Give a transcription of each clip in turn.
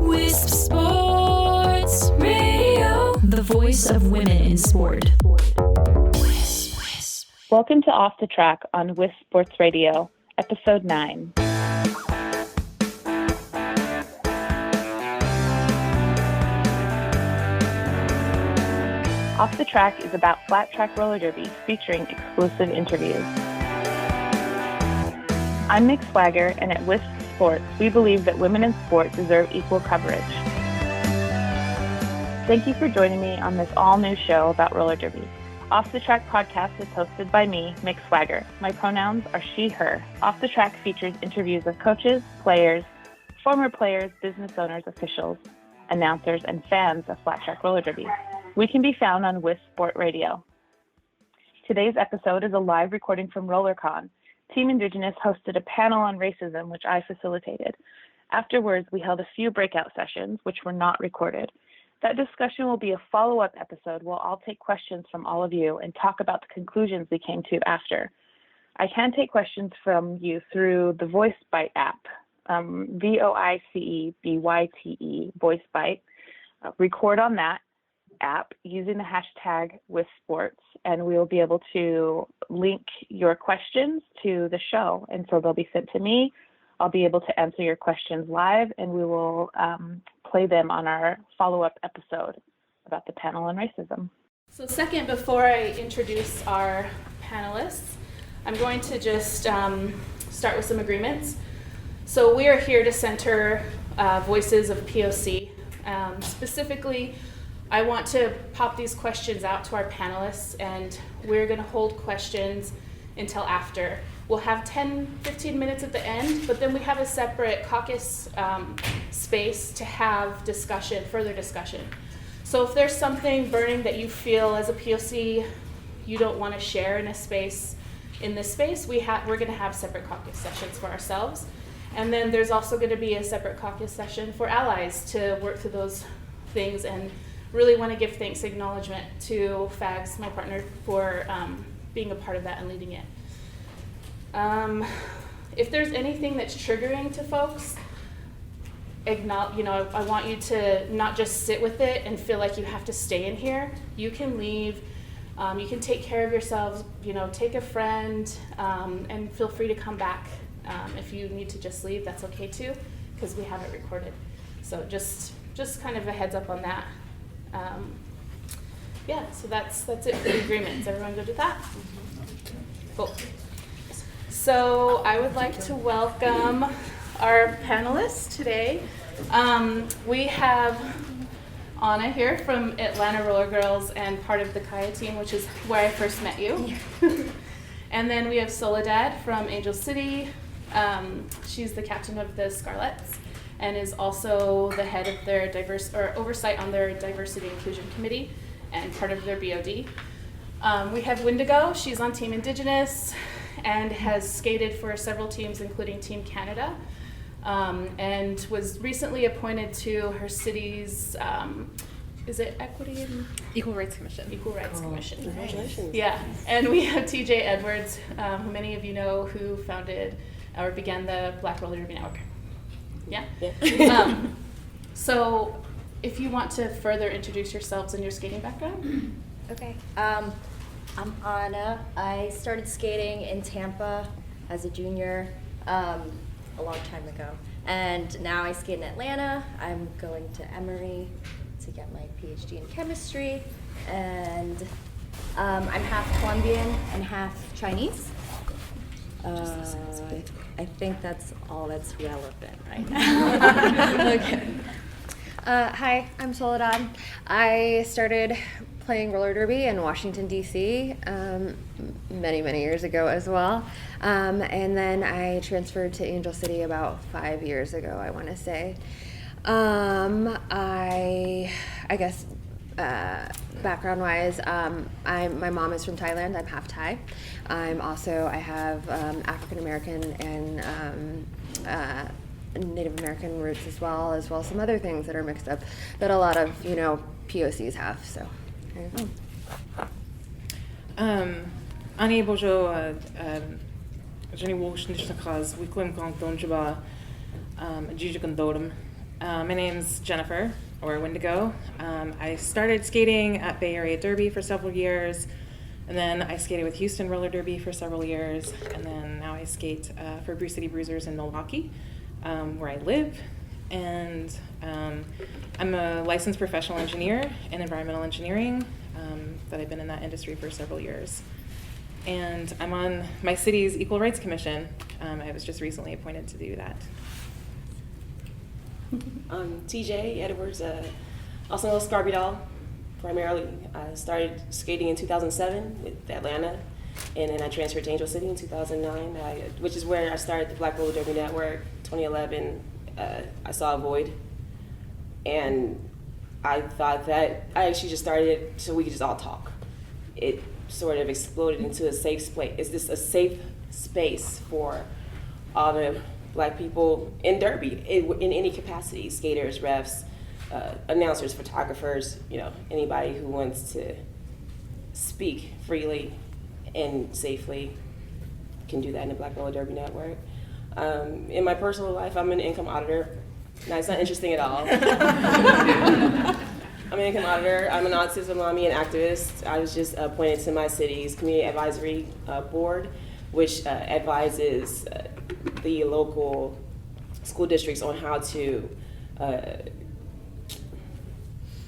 Wisp Sports Radio, the voice of women in sport. Welcome to Off the Track on Wisp Sports Radio, Episode 9. Off the Track is about flat track roller derby featuring exclusive interviews. I'm Mick Swagger, and at Wisp Sports, we believe that women in sport deserve equal coverage. Thank you for joining me on this all-new show about roller derby. Off the Track podcast is hosted by me, Mick Swagger. My pronouns are she, her. Off the Track features interviews of coaches, players, former players, business owners, officials, announcers, and fans of flat track roller derby. We can be found on Wisp Sport Radio. Today's episode is a live recording from RollerCon. Team Indigenous hosted a panel on racism, which I facilitated. Afterwards, we held a few breakout sessions, which were not recorded. That discussion will be a follow-up episode where I'll take questions from all of you and talk about the conclusions we came to after. I can take questions from you through the VoiceBite app, VoiceByte, VoiceBite. Record on that app using the hashtag #WithSports, and we will be able to link your questions to the show. And so they'll be sent to me. I'll be able to answer your questions live, and we will play them on our follow-up episode about the panel on racism. So second, before I introduce our panelists, I'm going to just start with some agreements. So we are here to center voices of POC. Specifically, I want to pop these questions out to our panelists, and we're going to hold questions until after. We'll have 10-15 minutes at the end, but then we have a separate caucus space to have discussion, further discussion. So if there's something burning that you feel as a POC you don't want to share in this space, we're going to have separate caucus sessions for ourselves. And then there's also going to be a separate caucus session for allies to work through those things, and really want to give thanks, acknowledgement to Fags, my partner, for being a part of that and leading it. If there's anything that's triggering to folks, I want you to not just sit with it and feel like you have to stay in here. You can leave. You can take care of yourselves. Take a friend, and feel free to come back. If you need to just leave, that's okay too, because we have it recorded. So just kind of a heads up on that. So that's it for the agreements. Everyone good with that? Cool. So I would like to welcome our panelists today. We have Anna here from Atlanta Roller Girls and part of the Kaya team, which is where I first met you. And then we have Soledad from Angel City. She's the captain of the Scarlets and is also the head of their oversight on their diversity inclusion committee and part of their BOD. We have Wendigo. She's on Team Indigenous and has skated for several teams, including Team Canada, and was recently appointed to her city's, is it Equity and Equal Rights Commission. Equal Rights Commission. Congratulations. Yeah, and we have TJ Edwards, who many of you know, who founded or began the Black Roller Derby Network. Yeah? So if you want to further introduce yourselves and your skating background. Okay. I'm Anna. I started skating in Tampa as a junior a long time ago. And now I skate in Atlanta. I'm going to Emory to get my PhD in chemistry. And I'm half Colombian and half Chinese. I think that's all that's relevant right now. Okay. Hi, I'm Soledad. I started playing roller derby in Washington, D.C. Many years ago as well. And then I transferred to Angel City about 5 years ago, I want to say. I guess background-wise, my mom is from Thailand. I'm half Thai. I have African American and Native American roots as well some other things that are mixed up that a lot of POCs have. So there you go. אני בוז'ו ג'ני וושניש נקרא זוויקלם קונטון ג'בה Jujukundorum. My name's Jennifer, or Wendigo. I started skating at Bay Area Derby for several years, and then I skated with Houston Roller Derby for several years, and then now I skate for Brew City Bruisers in Milwaukee, where I live. And I'm a licensed professional engineer in environmental engineering, that I've been in that industry for several years. And I'm on my city's Equal Rights Commission. I was just recently appointed to do that. TJ Edwards, also known as Scarby Doll. Primarily, I started skating in 2007 with Atlanta, and then I transferred to Angel City in 2009, which is where I started the Black Roller Derby Network. 2011, I saw a void, and I thought that I actually just started it so we could just all talk. It sort of exploded into a safe space. Is this a safe space for all the Black people in Derby in any capacity? Skaters, refs, announcers, photographers, anybody who wants to speak freely and safely can do that in the Black Roller Derby Network. In my personal life, I'm an income auditor. No, it's not interesting at all. I'm an income auditor. I'm an autism mommy and activist. I was just appointed to my city's community advisory board, which advises the local school districts on how to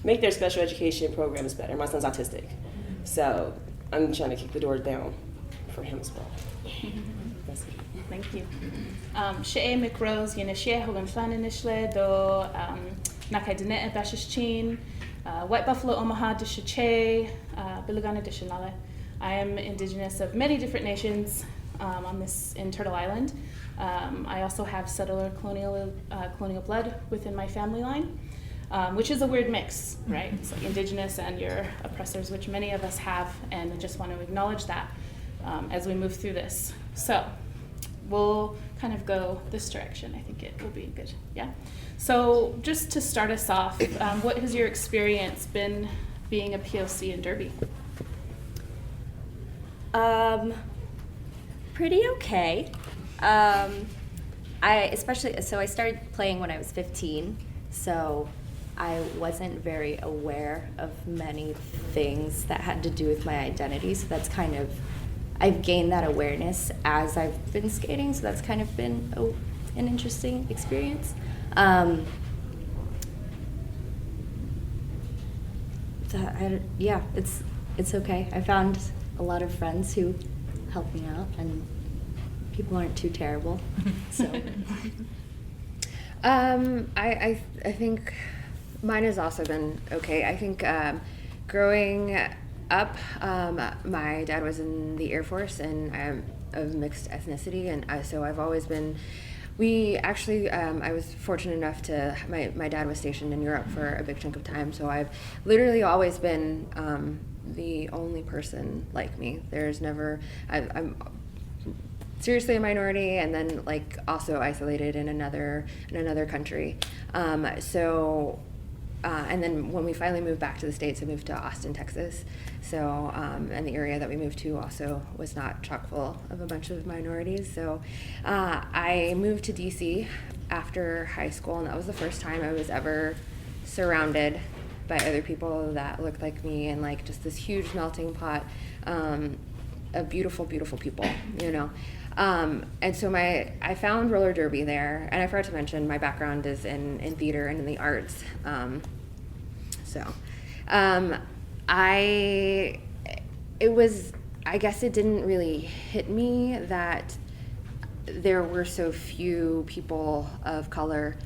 make their special education programs better. My son's autistic, so I'm trying to kick the doors down for him as well. That's it. Thank you. Shea McRose, Yenishia Hogan Flaninishle, do Nakaidine Bashichin, White Buffalo Omaha Dishache, Bilagana Dishanale. I am Indigenous of many different nations in Turtle Island. I also have settler colonial blood within my family line, which is a weird mix, right? It's like Indigenous and your oppressors, which many of us have, and I just want to acknowledge that as we move through this. So we'll kind of go this direction. I think it will be good, yeah? So just to start us off, what has your experience been being a POC in Derby? Pretty okay. I started playing when I was 15, so I wasn't very aware of many things that had to do with my identity, so that's kind of, I've gained that awareness as I've been skating, so that's kind of been an interesting experience. It's okay. I found a lot of friends who help me out, and people aren't too terrible. So, I think mine has also been okay. I think growing up, my dad was in the Air Force, and I'm of mixed ethnicity, and so I've always been. I was fortunate enough to. My dad was stationed in Europe for a big chunk of time, so I've literally always been the only person like me. There's never. I'm seriously a minority, and then like also isolated in another country. And then when we finally moved back to the States, I moved to Austin, Texas. So, and the area that we moved to also was not chock full of a bunch of minorities. So I moved to DC after high school, and that was the first time I was ever surrounded by other people that looked like me, and like just this huge melting pot of beautiful, beautiful people, And so I found roller derby there, and I forgot to mention my background is in theater and in the arts. I guess it didn't really hit me that there were so few people of color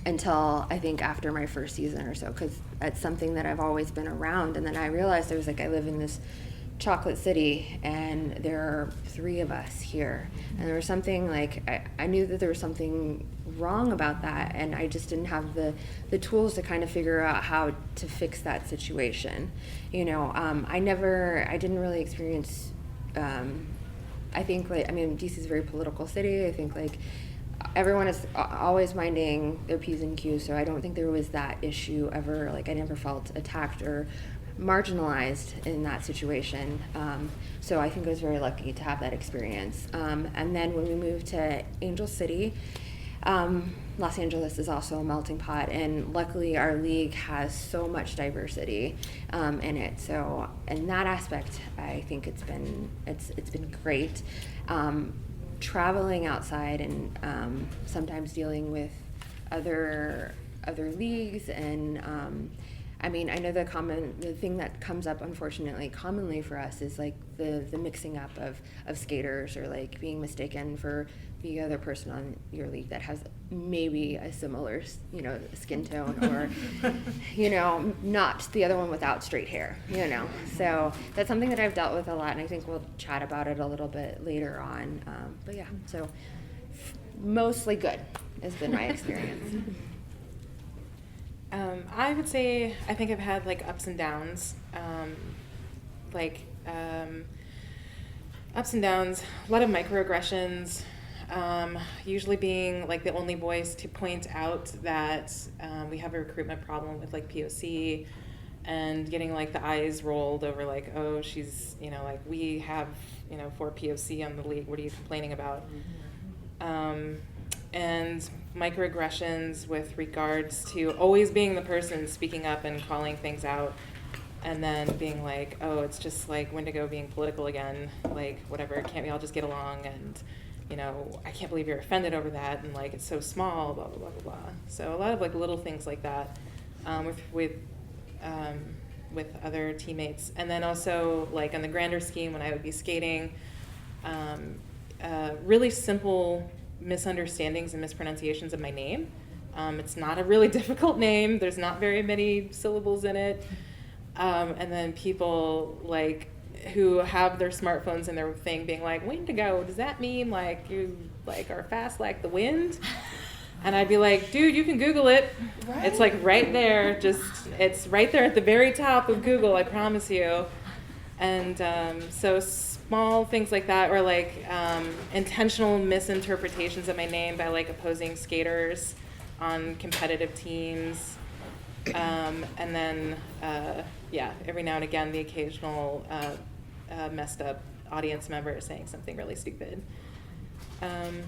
until I think after my first season or so, because it's something that I've always been around. And then I realized I live in this chocolate city, and there are 3 of us here, and there was something I knew that there was something wrong about that, and I just didn't have the tools to kind of figure out how to fix that situation. I didn't really experience. I think DC is a very political city. I think everyone is always minding their P's and Q's, so I don't think there was that issue ever. I never felt attacked or marginalized in that situation. So I think I was very lucky to have that experience. And then when we moved to Angel City, Los Angeles is also a melting pot, and luckily our league has so much diversity in it. So in that aspect, I think it's been great. Traveling outside and sometimes dealing with other leagues, and I mean, I know the thing that comes up unfortunately commonly for us is like the mixing up of skaters, or like being mistaken for the other person on your league that has maybe a similar, skin tone, or, not the other one without straight hair, So that's something that I've dealt with a lot, and I think we'll chat about it a little bit later on. But yeah, so mostly good has been my experience. I would say I think I've had like ups and downs, ups and downs, a lot of microaggressions, usually being like the only voice to point out that we have a recruitment problem with like POC, and getting like the eyes rolled over like, oh, she's, like we have, 4 POC on the league, what are you complaining about? And microaggressions with regards to always being the person speaking up and calling things out, and then being like, oh, it's just like Wendigo being political again, like whatever, can't we all just get along, and I can't believe you're offended over that, and like it's so small, blah blah blah blah blah. So a lot of like little things like that with other teammates, and then also like on the grander scheme when I would be skating, really simple misunderstandings and mispronunciations of my name. It's not a really difficult name. There's not very many syllables in it. And then people like who have their smartphones and their thing being like, Wendigo, does that mean like you like are fast like the wind? And I'd be like, dude, you can Google it. Right. It's like right there. It's right there at the very top of Google, I promise you. And so small things like that, or like intentional misinterpretations of my name by like opposing skaters on competitive teams, and then every now and again the occasional messed up audience member saying something really stupid.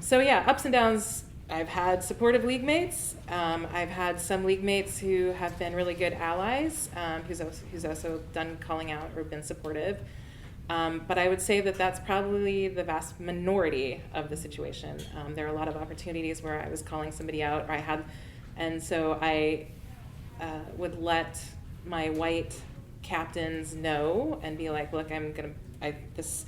So yeah, ups and downs. I've had supportive league mates. I've had some league mates who have been really good allies, who's also done calling out or been supportive. But I would say that that's probably the vast minority of the situation. There are a lot of opportunities where I was calling somebody out, and so I would let my white captains know and be like, look, this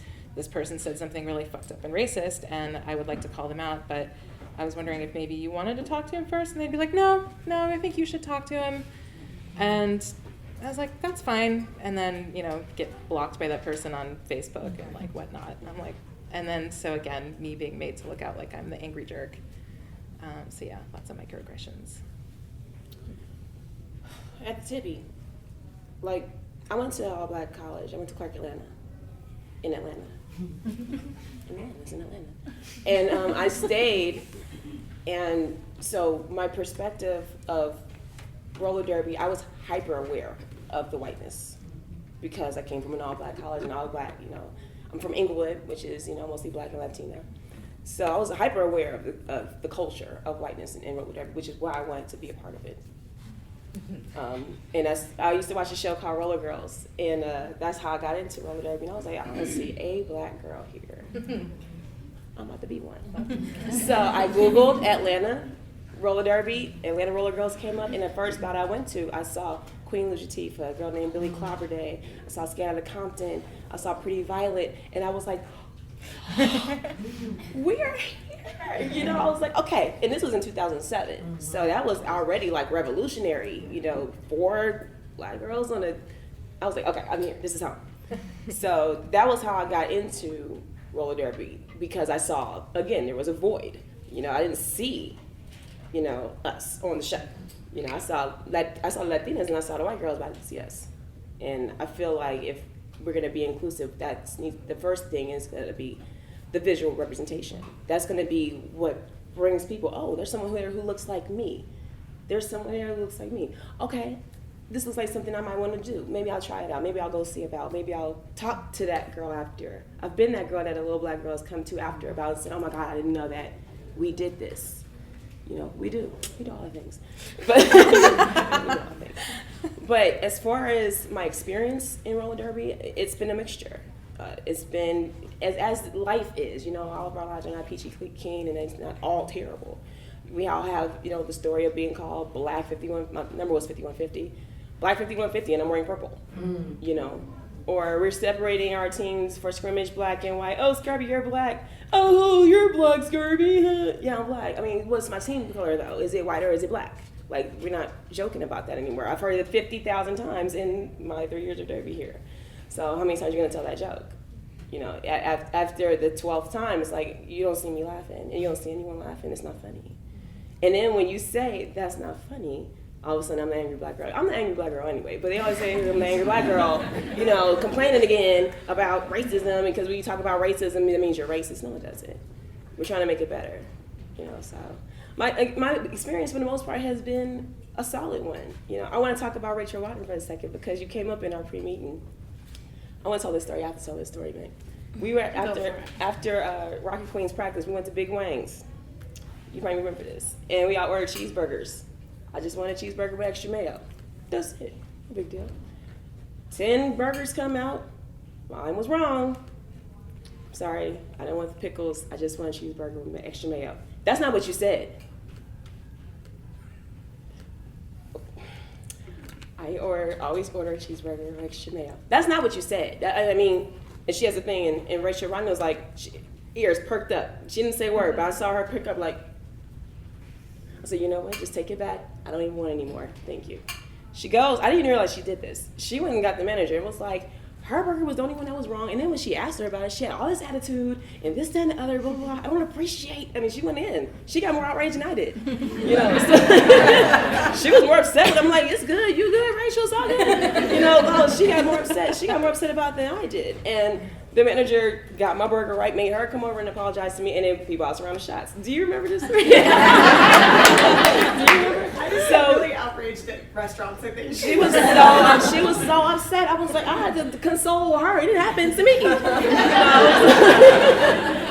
person said something really fucked up and racist, and I would like to call them out, but I was wondering if maybe you wanted to talk to him first, and they'd be like, no, I think you should talk to him. And I was like, that's fine. And then, get blocked by that person on Facebook and like whatnot. And I'm like, and then, so again, me being made to look out like I'm the angry jerk. So yeah, lots of microaggressions. At the Tippy, like, I went to all black college. I went to Clark Atlanta, in Atlanta. It's in Atlanta. And I stayed, and so my perspective of roller derby, I was hyper aware of the whiteness because I came from an all black college and all black, I'm from Inglewood, which is, mostly black and Latino. So I was hyper aware of the culture of whiteness in roller derby, which is why I wanted to be a part of it. And I used to watch a show called Roller Girls, and that's how I got into roller derby. And I was like, I want to see a black girl here. I'm about to be one. So I Googled Atlanta roller derby. Atlanta Roller Girls came up, and the first bout I went to, I saw Queen Latifah, a girl named Billie Clobberday. I saw Skate Out of Compton. I saw Pretty Violet, and I was like, we're here. I was like, okay. And this was in 2007, so that was already like revolutionary. 4 black girls on I was like, okay, I'm here. This is home. So that was how I got into roller derby, because I saw, again, there was a void. I didn't see, us on the show. I saw Latinas and I saw the white girls, but I didn't see us. And I feel like if we're going to be inclusive, the first thing is going to be the visual representation. That's going to be what brings people, oh, there's someone here who looks like me. There's someone here who looks like me. Okay, this looks like something I might want to do. Maybe I'll try it out. Maybe I'll go see about. Maybe I'll talk to that girl after. I've been that girl that a little black girl has come to after about and said, oh my God, I didn't know that we did this. We do all the things. But, we do all the things. But as far as my experience in roller derby, it's been a mixture. It's been, as life is, all of our lives are not peachy keen, and it's not all terrible. We all have, the story of being called Black 51, my number was 5150, Black 5150, and I'm wearing purple, Or we're separating our teams for scrimmage, black and white. Oh, Scarby, you're black. Oh, you're black, Scarby. Yeah, I'm black. I mean, what's my team color, though? Is it white or is it black? Like, we're not joking about that anymore. I've heard it 50,000 times in my 3 years of derby here. So how many times are you going to tell that joke? After the 12th time, it's like, you don't see me laughing, and you don't see anyone laughing. It's not funny. And then when you say, that's not funny, all of a sudden I'm the angry black girl. I'm the angry black girl anyway, but they always say I'm the angry black girl, complaining again about racism, because when you talk about racism, that means you're racist. No, it doesn't. We're trying to make it better, so. My experience for the most part has been a solid one. I want to talk about Rachel Watton for a second, because you came up in our pre-meeting. I want to tell this story. I have to tell this story, man. We were after Rocky Queen's practice, we went to Big Wang's. You probably remember this. And we all ordered cheeseburgers. I just wanted a cheeseburger with extra mayo. That's it. No big deal. 10 burgers come out. Mine was wrong. Sorry, I don't want the pickles. I just want a cheeseburger with extra mayo. That's not what you said. I always order a cheeseburger with extra mayo. That's not what you said. And she has a thing, and Rachel Rodden was like, ears perked up. She didn't say a word, but I saw her perk up like, I said, you know what, just take it back. I don't even want it anymore. Thank you. She goes, I didn't even realize she did this. She went and got the manager and was like, her burger was the only one that was wrong. And then when she asked her about it, she had all this attitude and this, that, and the other, blah, blah, blah. I don't appreciate. She went in. She got more outraged than I did. So she was more upset. I'm like, it's good. You good, Rachel? It's all good. She got more upset. She got more upset about it than I did. And the manager got my burger right, made her come over and apologize to me, and then we bounced around the shots. Do you remember this? Do you remember? I just get really outraged at restaurants, I think. She was so upset. I was like, I had to console her. It didn't happen to me. I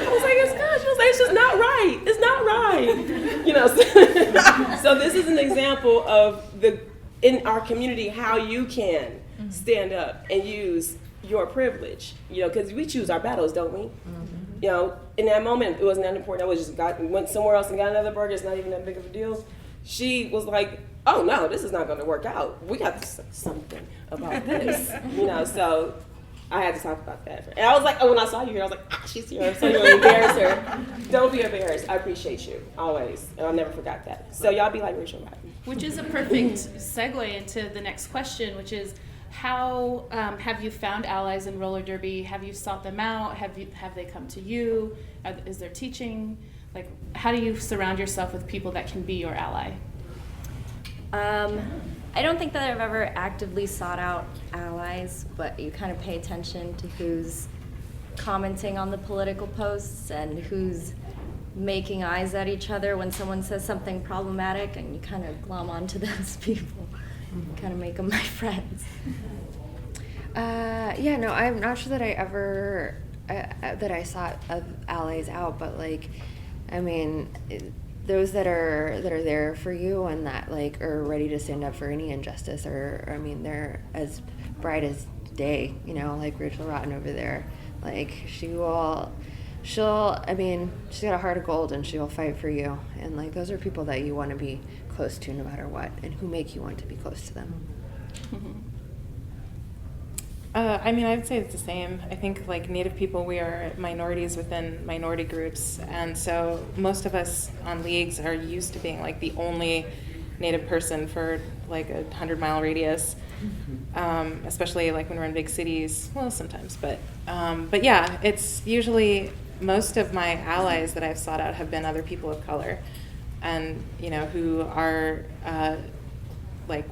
was like, it's good. She was like, it's just not right. It's not right. So this is an example of in our community how you can stand up and use your privilege, because we choose our battles, don't we? In that moment, it wasn't that important. I went somewhere else and got another burger. It's not even that big of a deal. She was like, oh no, this is not going to work out. We got to say something about this, so I had to talk about that. And I was like, when I saw you here, I was like, she's here, so you're going to embarrass her. Don't be embarrassed. I appreciate you, always. And I'll never forget that. So y'all be like Rachel Rodden. Which is a perfect segue into the next question, which is, how have you found allies in roller derby? Have you sought them out? Have they come to you? Is there teaching? Like, how do you surround yourself with people that can be your ally? I don't think that I've ever actively sought out allies, but you kind of pay attention to who's commenting on the political posts and who's making eyes at each other when someone says something problematic, and you kind of glom onto those people. Kind of make them my friends. I'm not sure that I ever that I sought allies out, but those that are there for you and that are ready to stand up for any injustice, or they're as bright as day, like Rachel Rodden over there. She's got a heart of gold, and she will fight for you. And those are people that you want to be close to no matter what, and who make you want to be close to them. I would say it's the same. I think Native people, we are minorities within minority groups, and so most of us on leagues are used to being the only Native person for a 100-mile radius, especially when we're in big cities. Well, sometimes, but yeah, it's usually most of my allies that I've sought out have been other people of color, and who are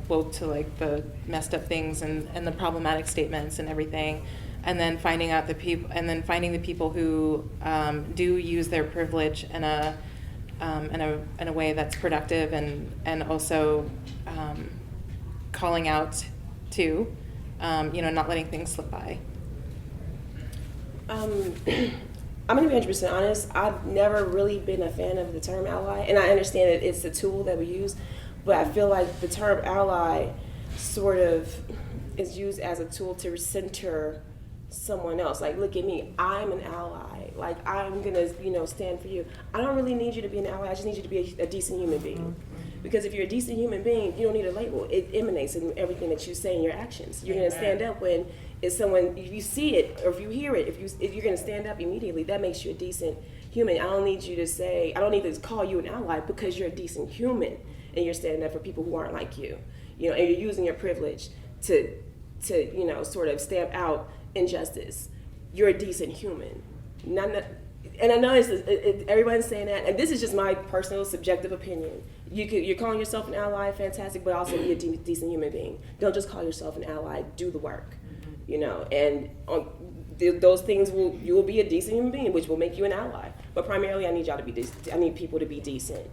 woke to the messed up things and the problematic statements and everything, and then finding the people who do use their privilege in a way that's productive, and also calling out too, not letting things slip by. I'm going to be 100% honest. I've never really been a fan of the term ally, and I understand that it's a tool that we use, but I feel like the term ally sort of is used as a tool to center someone else. Like, look at me, I'm an ally. Like, I'm going to, stand for you. I don't really need you to be an ally. I just need you to be a decent human being. Because if you're a decent human being, you don't need a label. It emanates in everything that you say in your actions. You're going to stand up when it's someone, if you see it or if you hear it, if you're going to stand up immediately, that makes you a decent human. I don't need you to say, I don't need to call you an ally because you're a decent human and you're standing up for people who aren't like you. And you're using your privilege to sort of stamp out injustice. You're a decent human. And I know everyone's saying that, and this is just my personal subjective opinion. You're calling yourself an ally, fantastic, but also be a decent human being. Don't just call yourself an ally. Do the work, And those things you will be a decent human being, which will make you an ally. But primarily, I need y'all to be. I need people to be decent,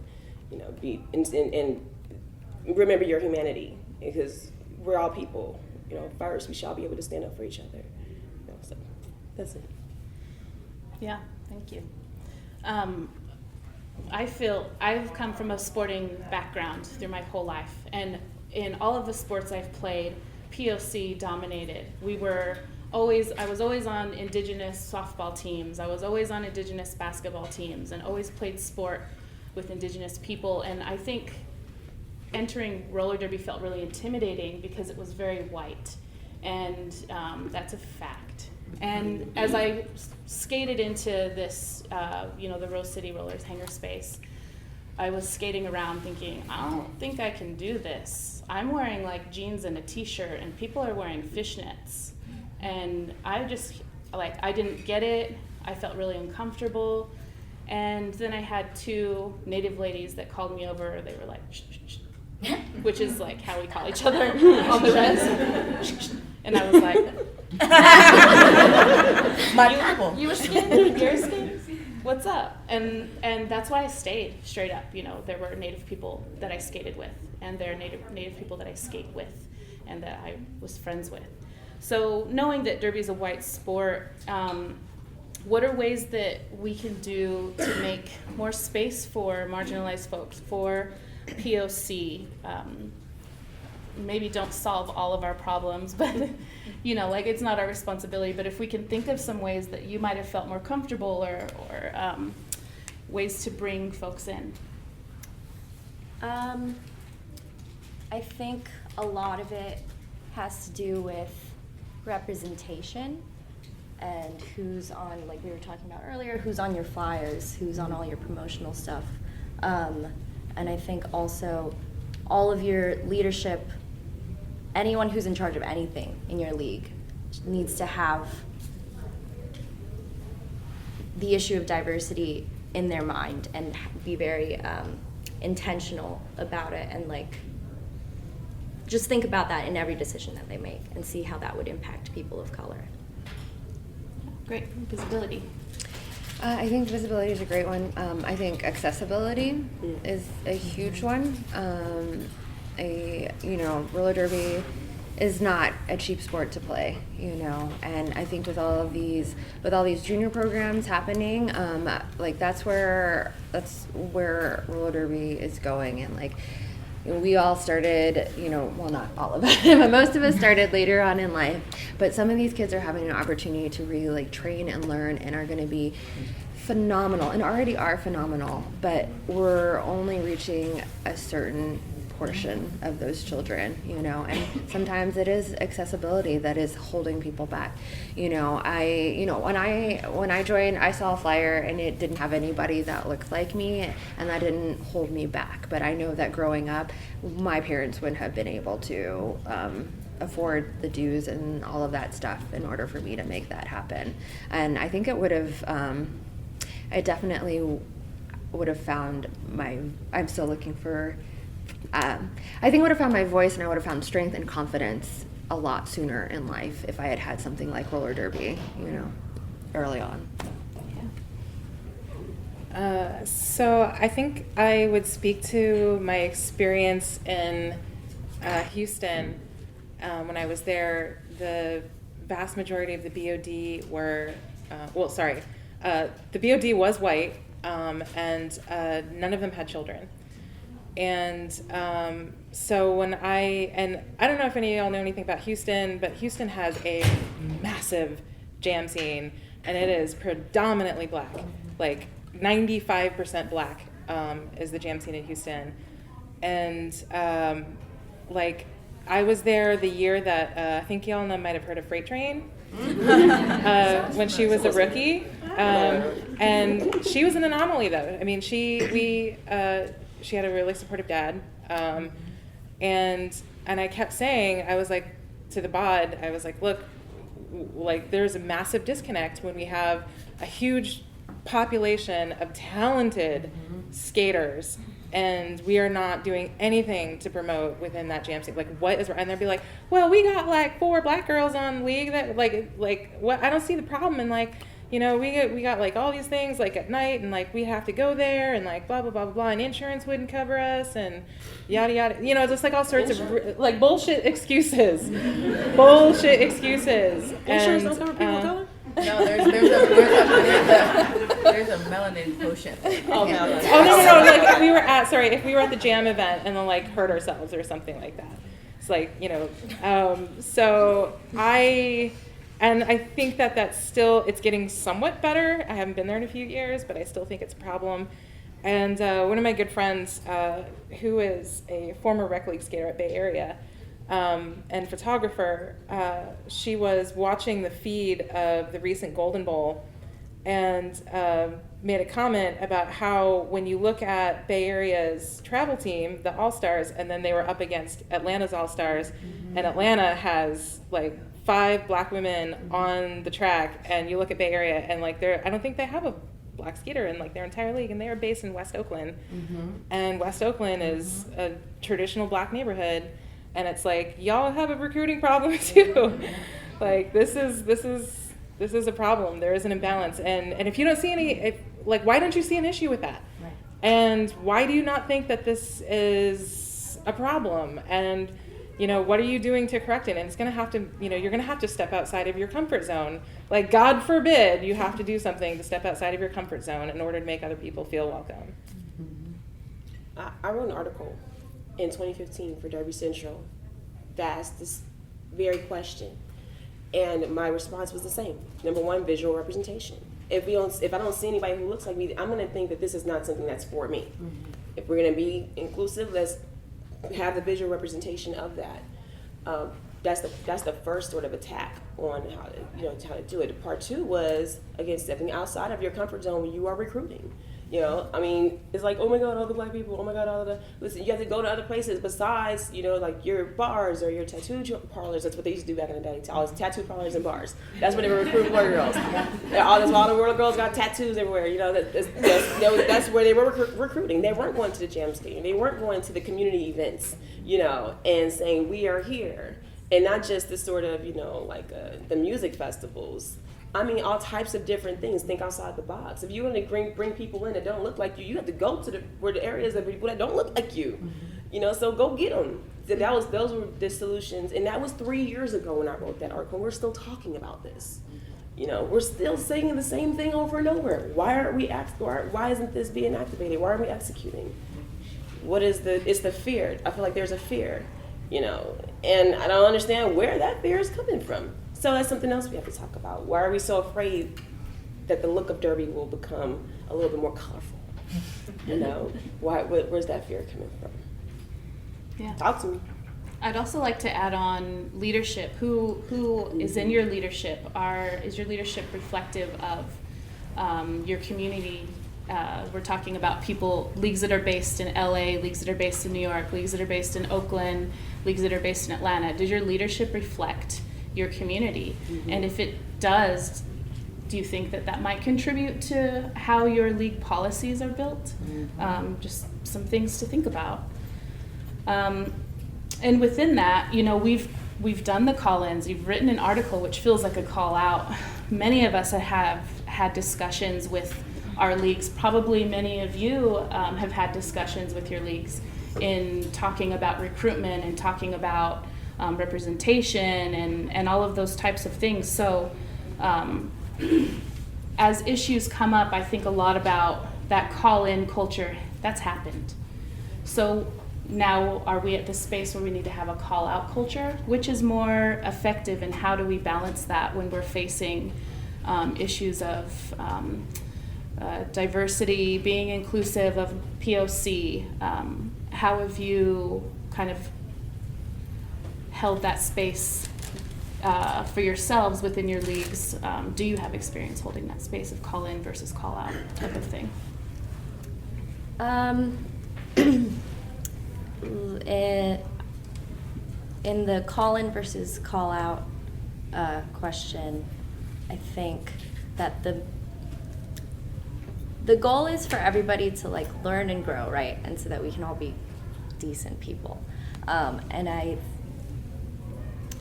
and remember your humanity, because we're all people. First we shall be able to stand up for each other. So that's it. Yeah, thank you. I feel I've come from a sporting background through my whole life, and in all of the sports I've played, POC dominated. I was always on Indigenous softball teams. I was always on Indigenous basketball teams, and always played sport with Indigenous people. And I think entering roller derby felt really intimidating because it was very white, and that's a fact. And as I skated into this, the Rose City Rollers hangar space, I was skating around thinking, I don't think I can do this. I'm wearing like jeans and a t-shirt, and people are wearing fishnets. And I didn't get it. I felt really uncomfortable. And then I had two Native ladies that called me over. They were like, shh, shh, shh, which is like how we call each other on the res. And I was like, my people. You were skating? You're skating? What's up? And that's why I stayed straight up. There were Native people that I skated with, and there are Native people that I skate with, and that I was friends with. So knowing that derby is a white sport, what are ways that we can do to make more space for marginalized folks, for POC? Maybe don't solve all of our problems, but it's not our responsibility. But if we can think of some ways that you might have felt more comfortable, or ways to bring folks in. I think a lot of it has to do with representation and who's on, like we were talking about earlier, who's on your flyers, who's on all your promotional stuff. And I think also all of your leadership, anyone who's in charge of anything in your league needs to have the issue of diversity in their mind and be very intentional about it, and just think about that in every decision that they make and see how that would impact people of color. Great. Visibility. I think visibility is a great one. I think accessibility is a huge one. Roller derby is not a cheap sport to play, and I think with all these junior programs happening, that's where roller derby is going. And we all started, well, not all of us, but most of us started later on in life. But some of these kids are having an opportunity to really train and learn, and are going to be phenomenal, and already are phenomenal. But we're only reaching a certain portion of those children, and sometimes it is accessibility that is holding people back. When I joined, I saw a flyer and it didn't have anybody that looked like me, and that didn't hold me back. But I know that growing up, my parents wouldn't have been able to afford the dues and all of that stuff in order for me to make that happen. And I think it would have, I definitely would have found I'm still looking for, I think I would have found my voice, and I would have found strength and confidence a lot sooner in life if I had had something like roller derby, early on. So I think I would speak to my experience in Houston. When I was there, the vast majority of the BOD were, the BOD was white, and none of them had children. And so when I don't know if any of y'all know anything about Houston, but Houston has a massive jam scene, and it is predominantly black, like 95% black is the jam scene in Houston. And like I was there the year that I think y'all might have heard of Freight Train when she was a rookie, and she was an anomaly though. I mean, she had a really supportive dad, and I kept saying, I was like to the bod, I was like, look, like there's a massive disconnect when we have a huge population of talented skaters, and we are not doing anything to promote within that jam scene. Like, what is? And they'd be like, well, we got like 4 black girls on league that like what? I don't see the problem. And like, you know, we got like all these things like at night, and like we have to go there, and like blah blah blah blah blah, and insurance wouldn't cover us, and yada yada. You know, just like all sorts of like bullshit excuses, bullshit excuses. Insurance don't cover people of color? No, there's a melanin quotient. Oh, no. Oh no! Like if we were at the jam event and then like hurt ourselves or something like that. It's like, you know. So I think that's still, it's getting somewhat better. I haven't been there in a few years, but I still think it's a problem. And one of my good friends, who is a former rec league skater at Bay Area, and photographer, she was watching the feed of the recent Golden Bowl and made a comment about how when you look at Bay Area's travel team, the All-Stars, and then they were up against Atlanta's All-Stars, and Atlanta has like 5 black women on the track, and you look at Bay Area and like I don't think they have a black skater in like their entire league, and they are based in West Oakland. And West Oakland is a traditional black neighborhood. And it's like, y'all have a recruiting problem too. Like this is a problem. There is an imbalance. And if you don't see why don't you see an issue with that? Right. And why do you not think that this is a problem? And, you know, what are you doing to correct it? And it's gonna have to, you know, you're gonna have to step outside of your comfort zone. Like, God forbid you have to do something to step outside of your comfort zone in order to make other people feel welcome. I wrote an article in 2015 for Derby Central that asked this very question, and my response was the same. Number one, visual representation. If I don't see anybody who looks like me, I'm going to think that this is not something that's for me. If we're going to be inclusive, let's have the visual representation of that. That's the first sort of attack on how to do it. Part 2 was, again, stepping outside of your comfort zone when you are recruiting. You know, I mean, it's like, oh my God, all the black people, oh my God, listen, you have to go to other places besides, you know, like your bars or your tattoo parlors. That's what they used to do back in the day. All these tattoo parlors and bars. That's when they were recruiting roller girls. All the roller girls got tattoos everywhere. You know, that's where they were recruiting. They weren't going to the jam skating. They weren't going to the community events, you know, and saying, we are here. And not just the sort of, you know, like the music festivals. I mean, all types of different things. Think outside the box. If you want to bring people in that don't look like you, you have to go to the areas of people that don't look like you. You know, so go get them. Those were the solutions, and that was 3 years ago when I wrote that article. We're still talking about this. You know, we're still saying the same thing over and over. Why isn't this being activated? Why aren't we executing? It's the fear. I feel like there's a fear, you know, and I don't understand where that fear is coming from. So that's something else we have to talk about. Why are we so afraid that the look of Derby will become a little bit more colorful? You know, where's that fear coming from? Yeah. Talk to me. I'd also like to add on leadership. Who is in your leadership? Is your leadership reflective of your community? We're talking about leagues that are based in LA, leagues that are based in New York, leagues that are based in Oakland, leagues that are based in Atlanta. Does your leadership reflect your community? And if it does, do you think that might contribute to how your league policies are built? Just some things to think about. And within that, you know, we've done the call-ins. You've written an article which feels like a call out. Many of us have had discussions with our leagues. Probably many of you have had discussions with your leagues in talking about recruitment and talking about representation and all of those types of things. So as issues come up, I think a lot about that call-in culture. That's happened. So now are we at the space where we need to have a call-out culture? Which is more effective, and how do we balance that when we're facing issues of diversity, being inclusive, of POC? How have you kind of held that space for yourselves within your leagues? Do you have experience holding that space of call-in versus call-out type of thing? In the call-in versus call-out question, I think that the goal is for everybody to like learn and grow, right? And so that we can all be decent people. And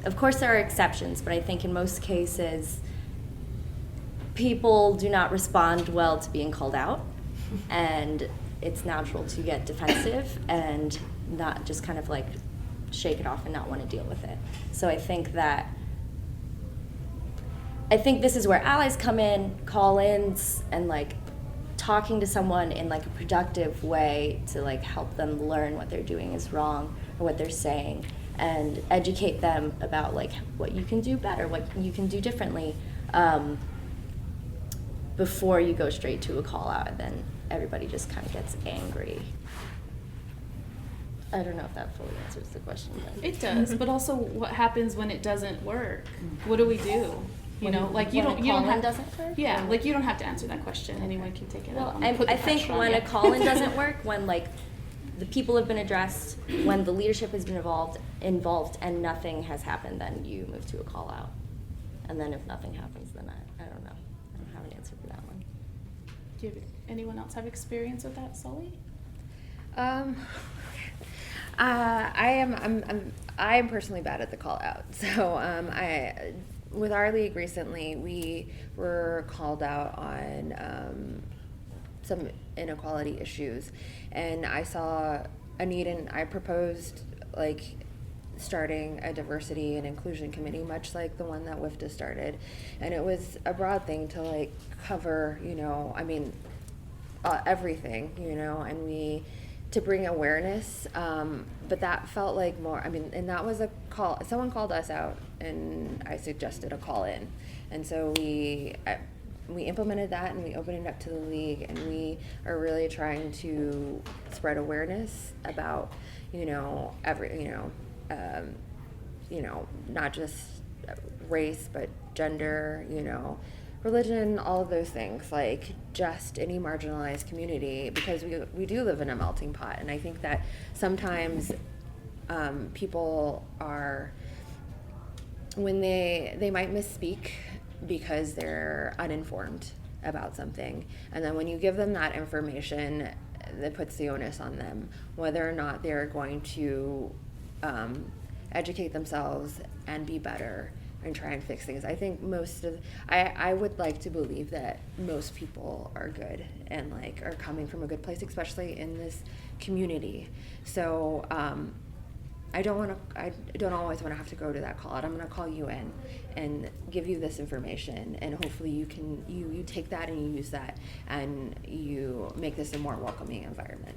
of course there are exceptions, but I think in most cases people do not respond well to being called out, and it's natural to get defensive and not just kind of like shake it off and not want to deal with it. So I think this is where allies come in, call-ins, and like talking to someone in like a productive way to like help them learn what they're doing is wrong or what they're saying, and educate them about like what you can do better, what you can do differently, before you go straight to a call out, and then everybody just kind of gets angry. I don't know if that fully answers the question. But. It does, but also what happens when it doesn't work? What do we do? You know, like you don't have doesn't work. Yeah, like you don't have to answer that question. Anyone can take it. Well, on. I think when a call-in doesn't work, when like the people have been addressed, when the leadership has been involved, and nothing has happened, then you move to a call-out. And then if nothing happens, then I don't know. I don't have an answer for that one. Do anyone else have experience with that, Sully? I'm personally bad at the call out. So with our league recently, we were called out on some inequality issues, and I saw a need, and I proposed like starting a diversity and inclusion committee, much like the one that WIFTA started, and it was a broad thing to like cover, everything, and to bring awareness, but that felt like more, and that was a call, someone called us out, and I suggested a call in, and so we implemented that, and we opened it up to the league, and we are really trying to spread awareness about, not just race, but gender, religion, all of those things, like just any marginalized community, because we do live in a melting pot. And I think that sometimes people are, when they might misspeak because they're uninformed about something, and then when you give them that information, that puts the onus on them, whether or not they're going to educate themselves and be better and try and fix things. I think I would like to believe that most people are good and like are coming from a good place, especially in this community. So I don't always want to have to go to that call out. I'm going to call you in and give you this information, and hopefully you take that and you use that, and you make this a more welcoming environment.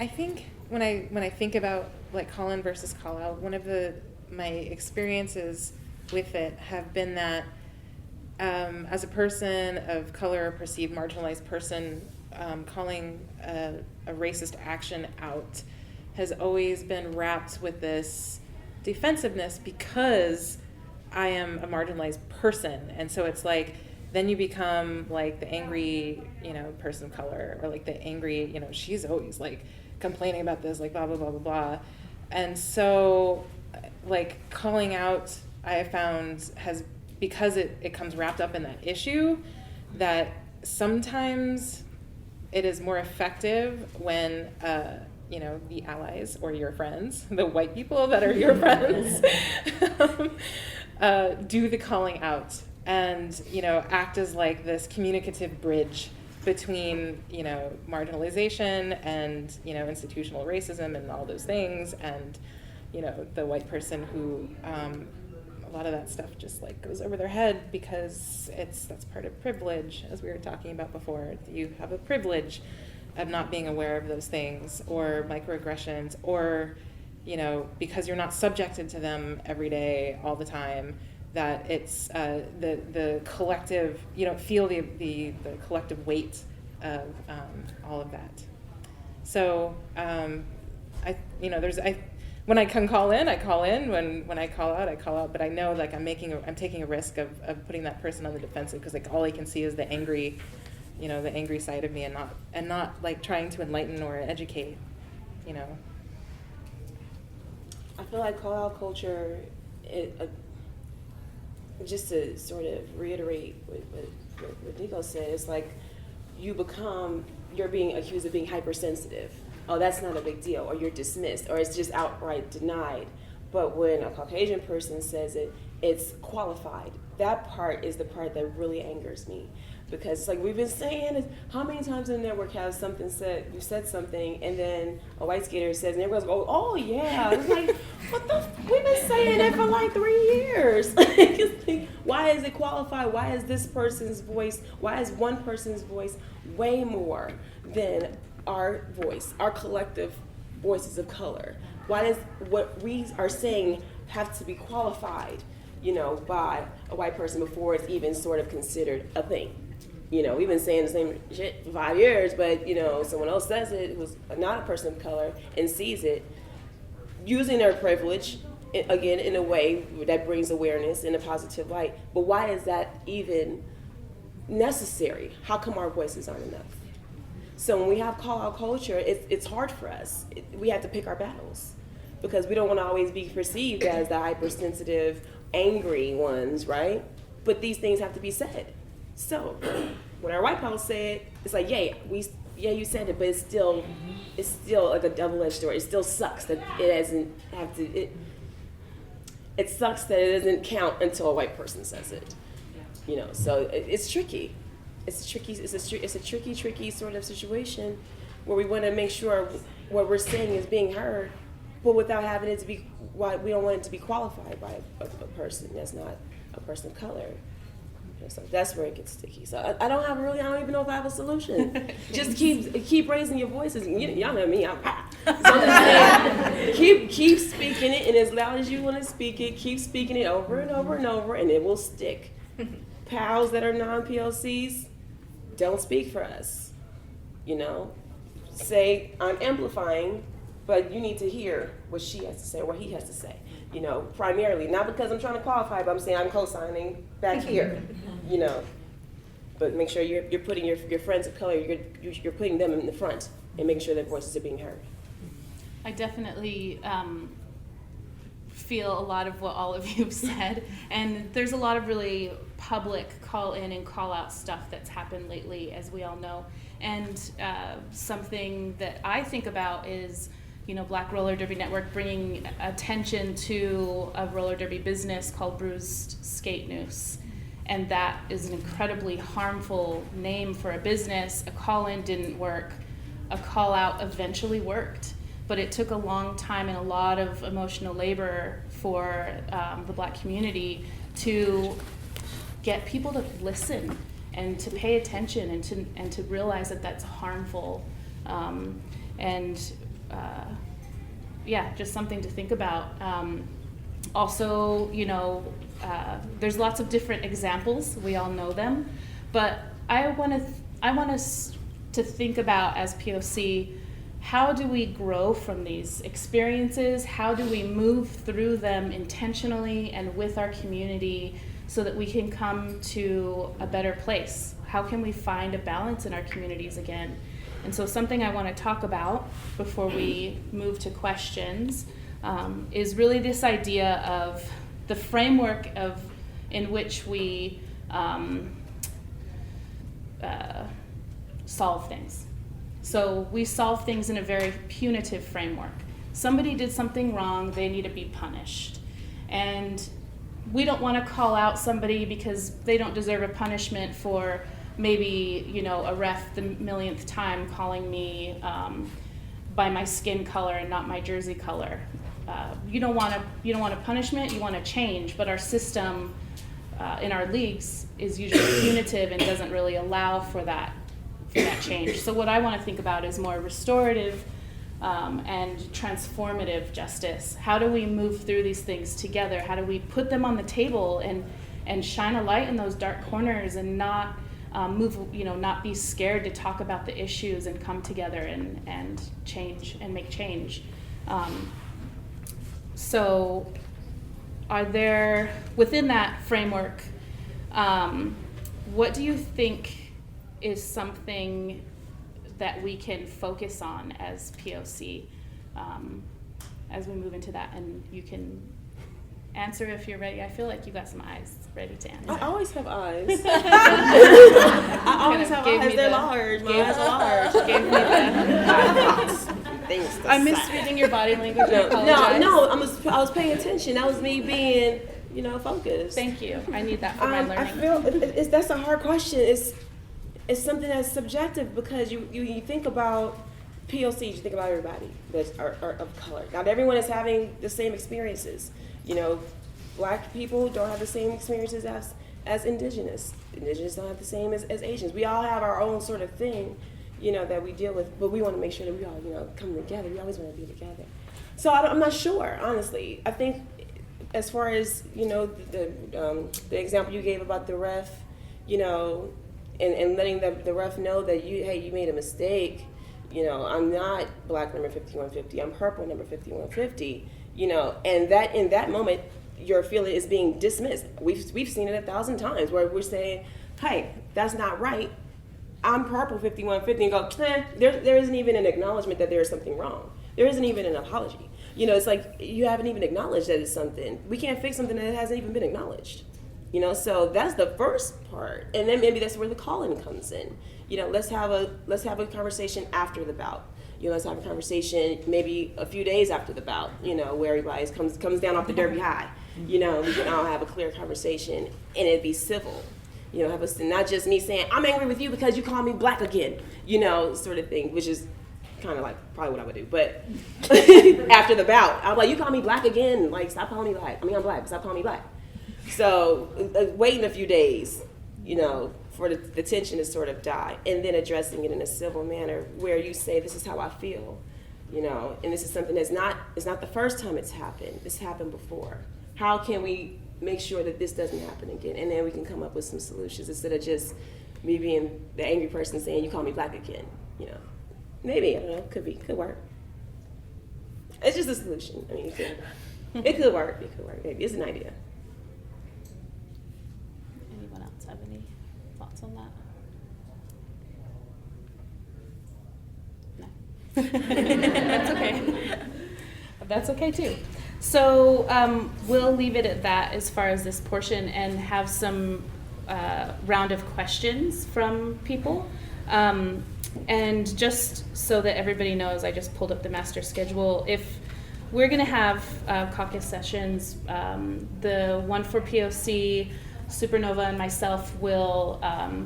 I think when I think about like call in versus call out, one of my experiences with it have been that as a person of color, a perceived marginalized person, calling a racist action out has always been wrapped with this defensiveness because I am a marginalized person, and so it's like then you become like the angry, person of color, or like the angry, she's always like complaining about this, like blah, blah, blah, blah, blah. And so like calling out, I have found because it comes wrapped up in that issue, that sometimes it is more effective when, the allies or your friends, the white people that are your friends, do the calling out and, act as like this communicative bridge between, marginalization and, institutional racism and all those things, and, the white person who a lot of that stuff just like goes over their head because that's part of privilege, as we were talking about before. You have a privilege of not being aware of those things, or microaggressions, or, you know, because you're not subjected to them every day, all the time, that it's the collective, you don't feel the collective weight of all of that. So when I can call in, I call in. When I call out, I call out. But I know, like, I'm taking a risk of putting that person on the defensive, because like all I can see is the angry side of me, and not like trying to enlighten or educate, you know. I feel like call out culture, just to sort of reiterate what Nico said, it's like you're being accused of being hypersensitive. Oh, that's not a big deal, or you're dismissed, or it's just outright denied. But when a Caucasian person says it, it's qualified. That part is the part that really angers me. Because like we've been saying, how many times in the network has something said, you said something, and then a white skater says, and everyone's go, oh yeah. It's like, we've been saying it for like 3 years. Why is it qualified? Why is this person's voice, why is one person's voice way more than our voice, our collective voices of color? Why does what we are saying have to be qualified, you know, by a white person before it's even sort of considered a thing? You know, we've been saying the same shit for 5 years, but, you know, someone else says it who's not a person of color and sees it, using their privilege, again, in a way that brings awareness in a positive light. But why is that even necessary? How come our voices aren't enough? So when we have call-out culture, it's hard for us. We have to pick our battles, because we don't want to always be perceived as the hypersensitive, angry ones, right? But these things have to be said. So when our white pals say it, it's like, yeah, you said it, but it's still like a double-edged sword. It still sucks that it doesn't have to. It sucks that it doesn't count until a white person says it. You know, so it's tricky. It's a tricky sort of situation where we want to make sure what we're saying is being heard, but without having it to be, we don't want it to be qualified by a person that's not a person of color. So that's where it gets sticky. So I don't even know if I have a solution. Just keep raising your voices. Y'all know me. So I'm just saying, keep speaking it, and as loud as you want to speak it, keep speaking it over and over and over, and it will stick. Pals that are non-PLCs, don't speak for us. You know, say I'm amplifying, but you need to hear what she has to say or what he has to say. You know, primarily, not because I'm trying to qualify, but I'm saying I'm co-signing back here. You know, but make sure you're putting your friends of color, you're putting them in the front and making sure their voices are being heard. I definitely feel a lot of what all of you have said, and there's a lot of really public call in and call out stuff that's happened lately, as we all know. And something that I think about is, you know, Black Roller Derby Network bringing attention to a roller derby business called Bruised Skate Noose. And that is an incredibly harmful name for a business. A call-in didn't work. A call-out eventually worked. But it took a long time and a lot of emotional labor for the Black community to get people to listen and to pay attention and to realize that that's harmful. Just something to think about. Also, you know, there's lots of different examples. We all know them, but I want us to think about, as POC, how do we grow from these experiences? How do we move through them intentionally and with our community so that we can come to a better place? How can we find a balance in our communities again? And so something I want to talk about before we move to questions is really this idea of the framework in which we solve things. So we solve things in a very punitive framework. Somebody did something wrong, they need to be punished. And we don't want to call out somebody because they don't deserve a punishment for maybe, you know, a ref the millionth time calling me by my skin color and not my jersey color. you don't want a punishment, you want a change, but our system in our leagues is usually punitive and doesn't really allow for that change. So what I want to think about is more restorative and transformative justice. How do we move through these things together? How do we put them on the table and shine a light in those dark corners and not not be scared to talk about the issues and come together and change and make change. So are there, within that framework, what do you think is something that we can focus on as POC as we move into that? And you can answer if you're ready. I feel like you got some eyes ready to answer. I always have eyes. I always have eyes. They're large. My eyes are large. Gave me Things to I'm say. misreading your body language. I apologize. No. I was paying attention. That was me being, focused. Thank you. I need that for my learning. I feel that's a hard question. It's something that's subjective because you think about POC, you think about everybody that are of color. Not everyone is having the same experiences. Black people don't have the same experiences as Indigenous. Indigenous don't have the same as Asians. We all have our own sort of thing, that we deal with, but we want to make sure that we all, come together. We always want to be together. So I'm not sure, honestly. I think as far as, the example you gave about the ref, and letting the ref know that you made a mistake. I'm not black number 5150. I'm purple number 5150. And that in that moment, your feeling is being dismissed. We've seen it 1,000 times where we're saying, "Hey, that's not right. I'm purple 5150," and go, there isn't even an acknowledgement that there is something wrong. There isn't even an apology. It's like you haven't even acknowledged that it's something. We can't fix something that hasn't even been acknowledged. So that's the first part, and then maybe that's where the call-in comes in. Let's have a conversation after the bout. Let's have a conversation maybe a few days after the bout. Where everybody comes down off the derby high. We can all have a clear conversation, and it'd be civil. Not just me saying I'm angry with you because you call me black again. Sort of thing, which is kind of like probably what I would do. But after the bout, I'm like, you call me black again. Like, stop calling me black. I'm black. Stop calling me black. So waiting a few days, for the tension to sort of die, and then addressing it in a civil manner where you say, this is how I feel, and this is something it's not the first time it's happened. It's happened before. How can we make sure that this doesn't happen again? And then we can come up with some solutions instead of just me being the angry person saying, you call me black again, Maybe, I don't know, could work. It's just a solution. I mean, it could work. Maybe it's an idea. Anyone else have any thoughts on that? No. That's okay. That's okay too. So we'll leave it at that as far as this portion and have some round of questions from people. And just so that everybody knows, I just pulled up the master schedule. If we're going to have caucus sessions, the one for POC, Supernova and myself will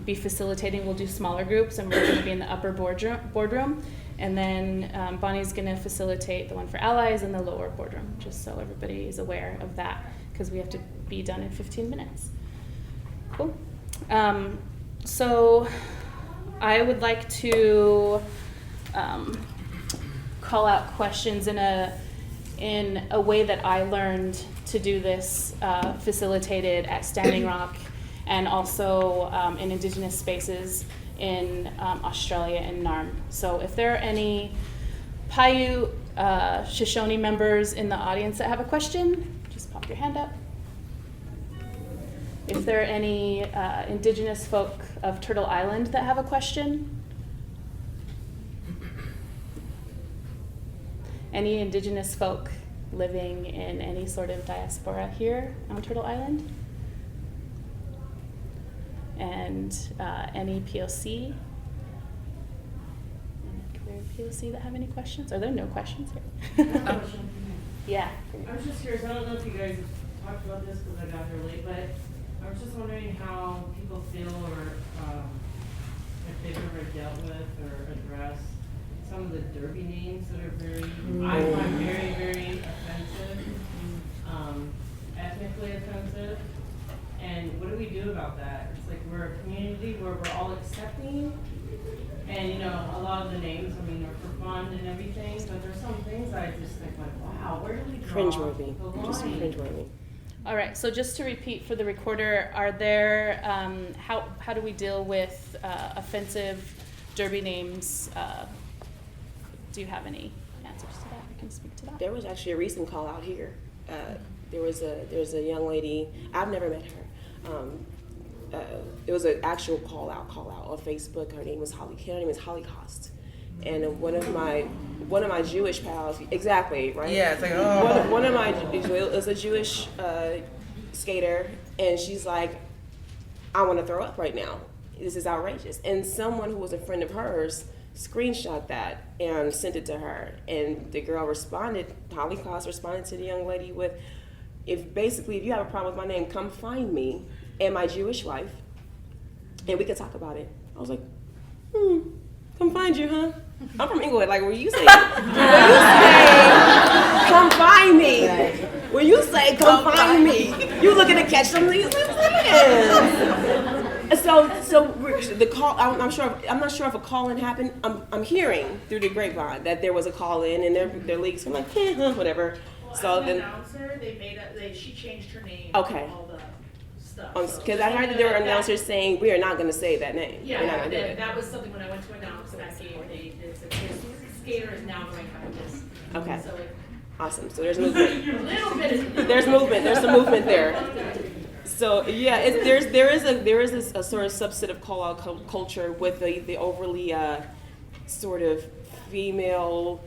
be facilitating. We'll do smaller groups, and we're going to be in the upper boardroom. And then Bonnie's going to facilitate the one for allies in the lower boardroom, just so everybody is aware of that, because we have to be done in 15 minutes. Cool. So I would like to call out questions in a way that I learned to do this, facilitated at Standing Rock and also in Indigenous spaces in Australia and NARM. So if there are any Paiute Shoshone members in the audience that have a question, just pop your hand up. If there are any Indigenous folk of Turtle Island that have a question. Any Indigenous folk living in any sort of diaspora here on Turtle Island? And any POC? Any POC that have any questions? Are there no questions here? Yeah. I was just curious, I don't know if you guys have talked about this because I got here late, but I was just wondering how people feel or if they've ever dealt with or addressed some of the derby names that are very, I find very, very offensive, ethnically offensive. And what do we do about that? It's like we're a community where we're all accepting. And, you know, a lot of the names, I mean, are for fun and everything, but there's some things I just think like, wow, where do we draw Cringeworthy. the line? Just cringeworthy. All right, so just to repeat for the recorder, are there, how do we deal with offensive derby names? Do you have any answers to that? I can speak to that. There was actually a recent call out here. There's a young lady, I've never met her. It was an actual call out on Facebook. Her name was Holocaust. And one of my Jewish pals, exactly, right? Yeah, it's like, oh. One of my, it was a Jewish skater, and she's like, I want to throw up right now. This is outrageous. And someone who was a friend of hers screenshot that and sent it to her. And the girl responded, Holocaust responded to the young lady with, if you have a problem with my name, come find me and my Jewish wife, and we could talk about it. I was like, come find you, huh? I'm from England. Like, when you say, come find me, when you say, come find me, you looking to catch some of these hands. So the call, I'm not sure if a call-in happened. I'm hearing through the grapevine that there was a call-in, and their leagues. I'm like, whatever. Well, So as then, an announcer, she changed her name. Okay. All the stuff. because I heard that there were announcers saying we are not going to say that name. We're not Yeah, going to do it. that was something when I went to announce that game. They said this skater is now going by this. Okay. So Awesome. So there's movement. a little bit. There's movement. There's some movement there. So yeah, there is a sort of substantive call out culture with the overly sort of female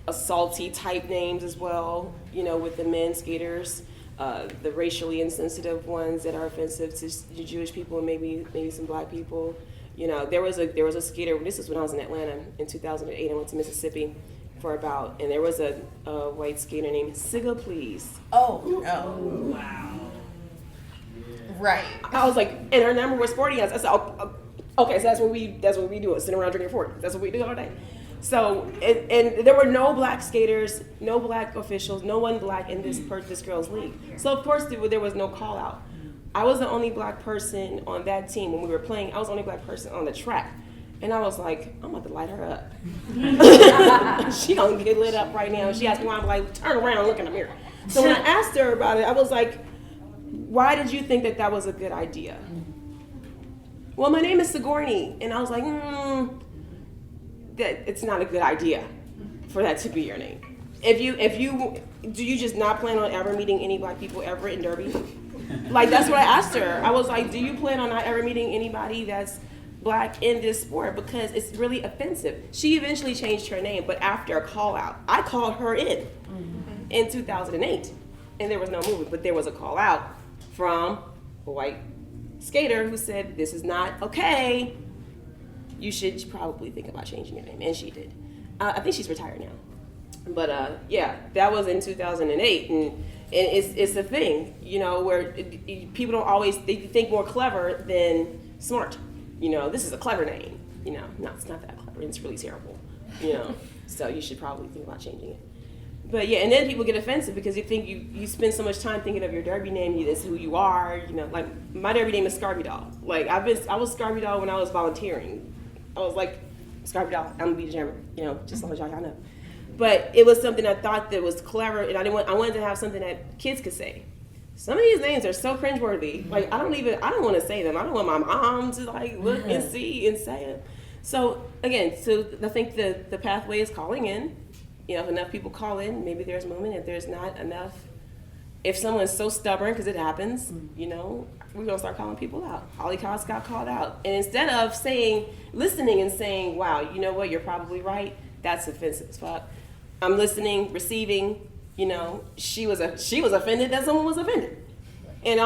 assaulty type names as well. You know, with the men skaters, the racially insensitive ones that are offensive to Jewish people and maybe some black people. You know, there was a skater. This is when I was in Atlanta in 2008. I went to Mississippi and there was a white skater named Sigga Please. Oh, wow. Right. I was like, and her number was 40. I said, okay, so that's what we do. Sitting around drinking 40. That's what we do all day. So, and there were no black skaters, no black officials, no one black in this girl's league. So of course there was no call out. I was the only black person on that team when we were playing. I was the only black person on the track. And I was like, I'm about to light her up. She gonna get lit up right now. And she asked me why. I'm like, turn around, look in the mirror. So when I asked her about it, I was like, why did you think that was a good idea? Well, my name is Sigourney. And I was like, that it's not a good idea for that to be your name. Do you just not plan on ever meeting any black people ever in Derby? Like, that's what I asked her. I was like, do you plan on not ever meeting anybody that's black in this sport? Because it's really offensive. She eventually changed her name, but after a call out, I called her in 2008, and there was no movement, but there was a call out from a white skater who said, this is not okay. You should probably think about changing your name, and she did. I think she's retired now. But yeah, that was in 2008, and it's a thing, you know, where people don't always, they think more clever than smart. You know, this is a clever name. You know, no, it's not that clever. It's really terrible. You know, so you should probably think about changing it. But yeah, and then people get offensive because you think you spend so much time thinking of your derby name. This is who you are. You know, like my derby name is Scarby Doll. Like I was Scarby Doll when I was volunteering. I was like, Scarby Doll, I'm gonna be the jammer. You know, just so y'all know. But it was something I thought that was clever, and I wanted to have something that kids could say. Some of these names are so cringeworthy. Like I don't want to say them. I don't want my mom to like look and see and say it. So again, I think the pathway is calling in. You know, if enough people call in, maybe there's movement. If there's not enough, if someone's so stubborn, because it happens, you know, we're gonna start calling people out. Holocaust got called out, and instead of listening and saying, "Wow, you know what? You're probably right." That's offensive as fuck. I'm listening, receiving. You know, she was offended that someone was offended, and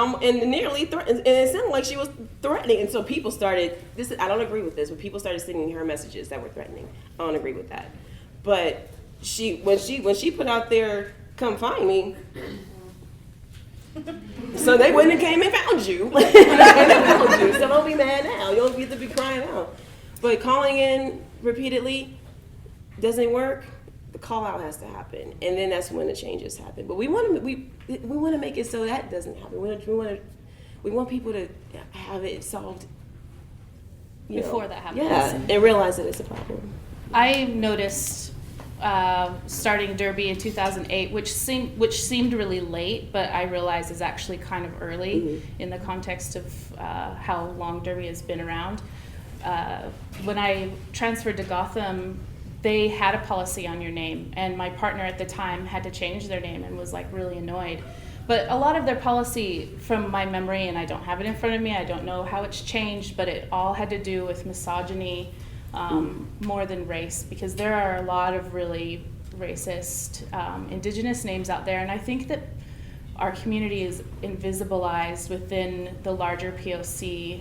nearly threatened. And it sounded like she was threatening. And so people started. I don't agree with this, but people started sending her messages that were threatening. I don't agree with that. But when she put out there, "Come find me," so they went and came and found you. So don't be mad now. You don't get to be crying out. But calling in repeatedly. doesn't work, the call out has to happen, and then that's when the changes happen. But we want to make it so that doesn't happen. We want people to have it solved Before that happens. Yeah, and realize that it's a problem. I noticed starting Derby in 2008, which seemed really late, but I realized is actually kind of early in the context of how long Derby has been around. When I transferred to Gotham, they had a policy on your name, and my partner at the time had to change their name and was like really annoyed. But a lot of their policy, from my memory, and I don't have it in front of me, I don't know how it's changed, but it all had to do with misogyny more than race, because there are a lot of really racist Indigenous names out there, and I think that our community is invisibilized within the larger POC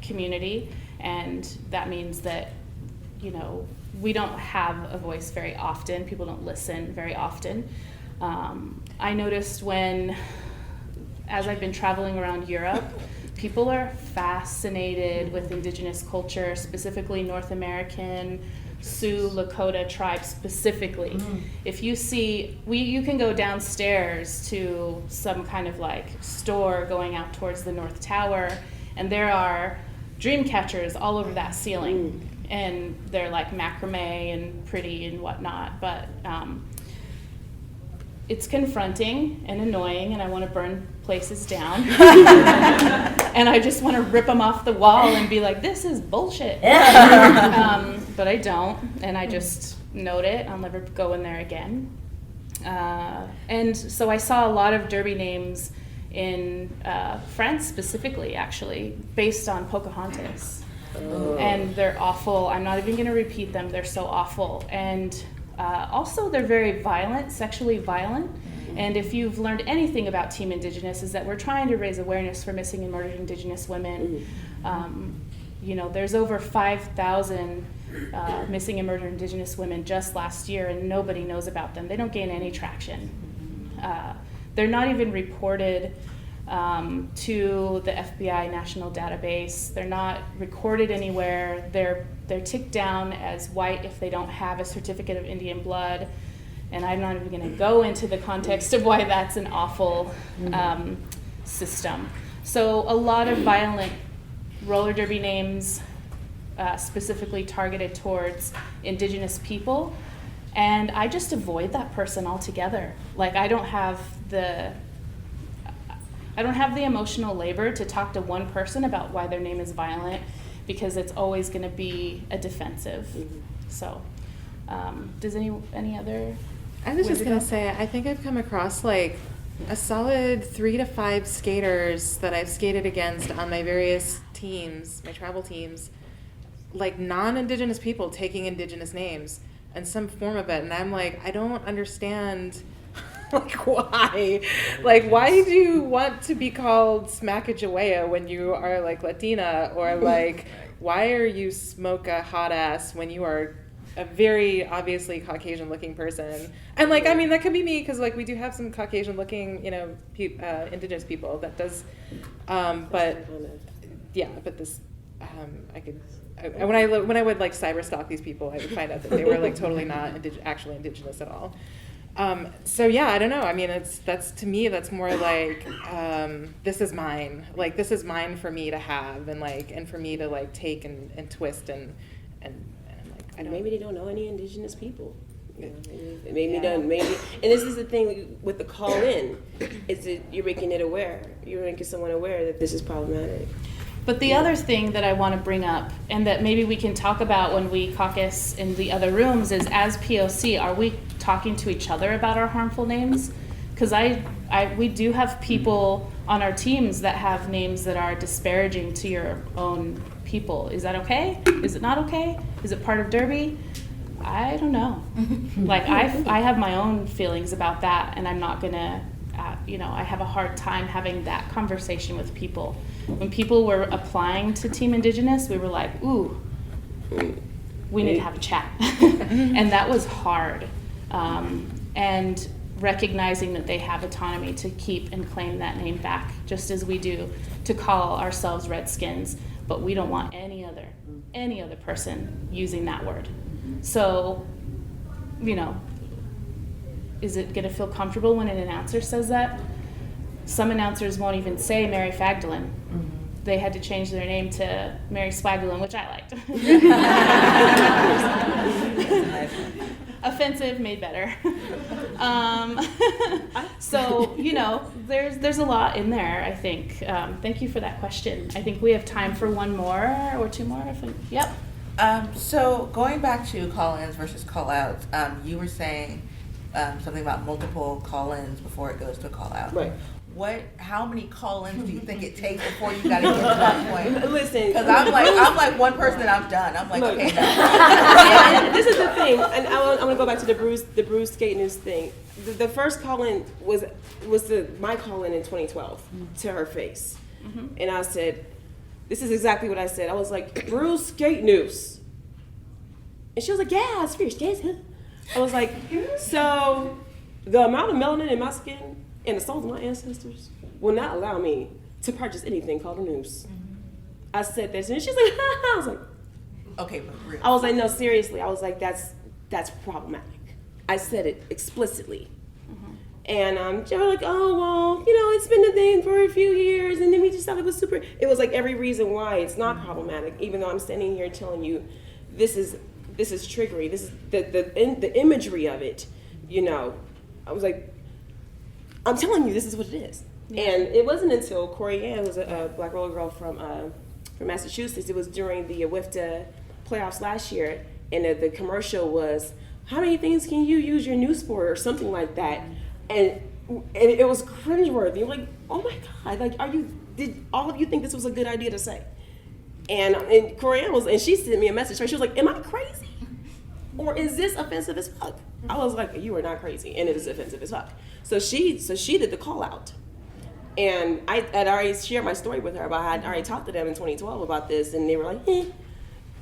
community, and that means that, you know, we don't have a voice very often. People don't listen very often. I noticed as I've been traveling around Europe, people are fascinated with Indigenous culture, specifically North American, Sioux, Lakota tribes specifically. If you see, you can go downstairs to some kind of like store going out towards the North Tower, and there are dream catchers all over that ceiling, and they're like macrame and pretty and whatnot, but it's confronting and annoying, and I want to burn places down. And I just want to rip them off the wall and be like, this is bullshit. But I don't, and I just note it. I'll never go in there again. And so I saw a lot of Derby names in France specifically, actually, based on Pocahontas. And they're awful. I'm not even going to repeat them. They're so awful. And also, they're very violent, sexually violent. And if you've learned anything about Team Indigenous, is that we're trying to raise awareness for missing and murdered Indigenous women. You know, there's over 5,000 missing and murdered Indigenous women just last year, and nobody knows about them. They don't gain any traction. They're not even reported to the FBI national database. They're not recorded anywhere. They're ticked down as white if they don't have a certificate of Indian blood. And I'm not even going to go into the context of why that's an awful system. So a lot of violent roller derby names specifically targeted towards Indigenous people. And I just avoid that person altogether. Like, I don't have the emotional labor to talk to one person about why their name is violent, because it's always going to be a defensive. So, does any other? I was just going to say, I think I've come across like a solid 3 to 5 skaters that I've skated against on my various teams, my travel teams, like non-Indigenous people taking Indigenous names and some form of it. And I'm like, I don't understand. Like, why? Like, why do you want to be called Smackajawea when you are, like, Latina? Or, like, why are you smoke a hot ass when you are a very obviously Caucasian-looking person? And, like, I mean, that could be me, because, like, we do have some Caucasian-looking, you know, Indigenous people that does, but, yeah, but this, I could... When I would, like, cyber stalk these people, I would find out that they were, like, totally not actually Indigenous at all. So yeah, I don't know. I mean, to me, that's more like, this is mine. Like, this is mine for me to have, and for me to like take and twist and I'm like, I don't. Maybe they don't know any Indigenous people. You know, maybe and this is the thing with the call in, is that you're making someone aware that this is problematic. But the other thing that I want to bring up, and that maybe we can talk about when we caucus in the other rooms, is as POC, are we talking to each other about our harmful names? Because we do have people on our teams that have names that are disparaging to your own people. Is that okay? Is it not okay? Is it part of Derby? I don't know. Like, I have my own feelings about that, and I'm not gonna, I have a hard time having that conversation with people. When people were applying to Team Indigenous, we were like, ooh, we need to have a chat. And that was hard. And recognizing that they have autonomy to keep and claim that name back, just as we do to call ourselves Redskins, but we don't want any other person using that word. So, you know, is it going to feel comfortable when an announcer says that? Some announcers won't even say Mary Fagdalin. They had to change their name to Mary Swagdalin, which I liked. Offensive, made better. So, you know, there's a lot in there, I think. Thank you for that question. I think we have time for one more or two more. Yep. So going back to call-ins versus call-outs, you were saying something about multiple call-ins before it goes to a call-out. Right. How many call-ins do you think it takes before you gotta get to that point? Listen, because I'm like one person and I'm done. I'm like, look, okay, no. yeah, this is the thing, and I'm gonna go back to the Bruce skate news thing. The first call-in was my call-in in 2012 to her face, and I said, this is exactly what I said. I was like, Bruce skate news, and she was like, yeah, it's fierce, yes. I was like, so the amount of melanin in my skin and the souls of my ancestors will not allow me to purchase anything called a noose. I said this, and she's like, I was like, okay, but really. I was like, no, seriously. I was like, that's problematic. I said it explicitly. And they were like, oh, well, you know, it's been a thing for a few years, and then we just thought it was super. It was like every reason why it's not problematic, even though I'm standing here telling you this is triggering. This is the imagery of it, you know. I was like, I'm telling you, this is what it is. Yeah. And it wasn't until Corey Ann, who was a black roller girl from Massachusetts, it was during the WIFTA playoffs last year, and the commercial was, how many things can you use your new sport or something like that? And it was cringeworthy. I'm like, oh my God, like, did all of you think this was a good idea to say? And Corey Ann and she sent me a message, she was like, am I crazy? Or is this offensive as fuck? I was like, you are not crazy, and it is offensive as fuck. So she did the call out. And I had already shared my story with her about how I'd already talked to them in 2012 about this, and they were like, eh.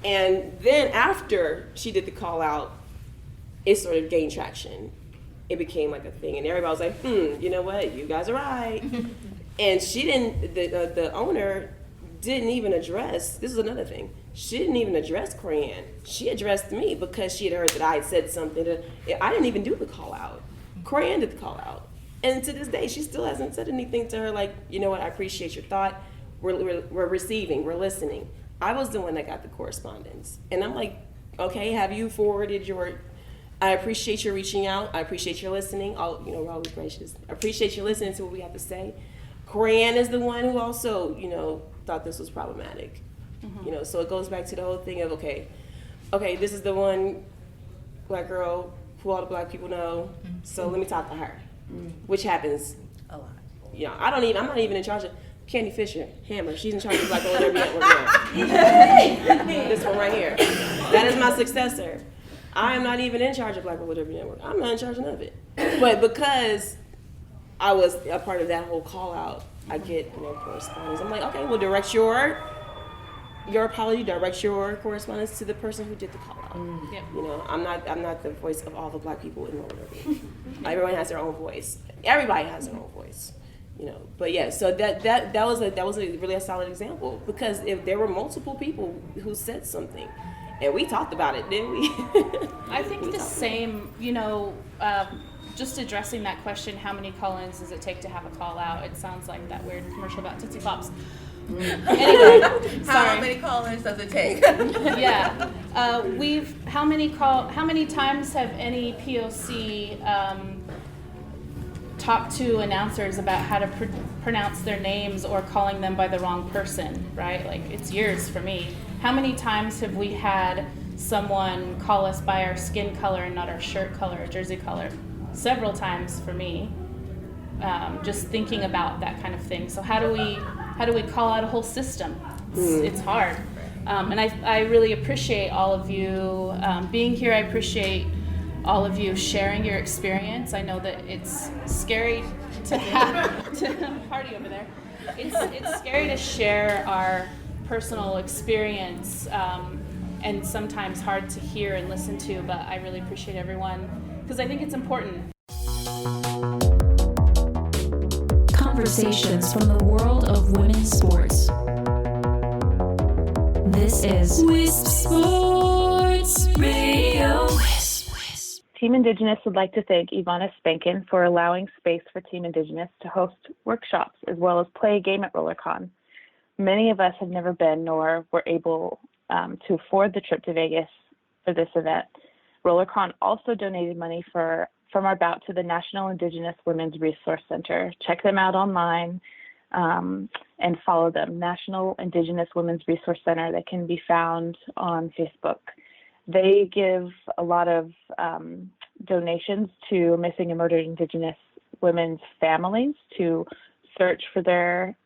And then after she did the call out, it sort of gained traction. It became like a thing, and everybody was like, you know what, you guys are right. And she didn't, the owner didn't even address, this is another thing, she didn't even address Corey Ann. She addressed me because she had heard that I had said something. I didn't even do the call out. Corey Ann did the call out. And to this day, she still hasn't said anything to her like, you know what, I appreciate your thought. We're receiving, we're listening. I was the one that got the correspondence. And I'm like, okay, have you forwarded I appreciate your reaching out. I appreciate your listening. We're always gracious. I appreciate you listening to what we have to say. Corey Ann is the one who also, thought this was problematic. So it goes back to the whole thing of, okay, this is the one black girl who all the black people know, so let me talk to her, which happens a lot. I'm not even in charge of Candy Fisher, Hammer. She's in charge of Black Roller Derby Network now. This one right here. That is my successor. I am not even in charge of Black Roller Derby Network. I'm not in charge of none of it. But because I was a part of that whole call out, I get correspondence. I'm like, okay, well, direct your apology, direct your correspondence to the person who did the call out. Yep. I'm not the voice of all the black people in roller derby. Everyone has their own voice. Everybody has their own voice. But yeah, so that was a really solid example, because if there were multiple people who said something, and we talked about it, didn't we? I think the same, just addressing that question, how many call-ins does it take to have a call out? It sounds like that weird commercial about Tootsie Pops. Anyway, how many call-ins does it take? Yeah, how many times have any POC talked to announcers about how to pronounce their names or calling them by the wrong person, right? Like, it's years for me. How many times have we had someone call us by our skin color and not our shirt color or jersey color? Several times for me. Just thinking about that kind of thing. So how do we call out a whole system? It's hard. And I really appreciate all of you being here. I appreciate all of you sharing your experience. I know that it's scary to have to party over there. It's scary to share our personal experience, and sometimes hard to hear and listen to, but I really appreciate everyone because I think it's important. Conversations from the world of women's sports. This is Wisp Sports. Radio. Team Indigenous would like to thank Ivana Spankin for allowing space for Team Indigenous to host workshops as well as play a game at RollerCon. Many of us have never been nor were able to afford the trip to Vegas for this event. RollerCon also donated money from our bout to the National Indigenous Women's Resource Center. Check them out online and follow them. National Indigenous Women's Resource Center. They can be found on Facebook. They give a lot of donations to missing and murdered Indigenous women's families to search for their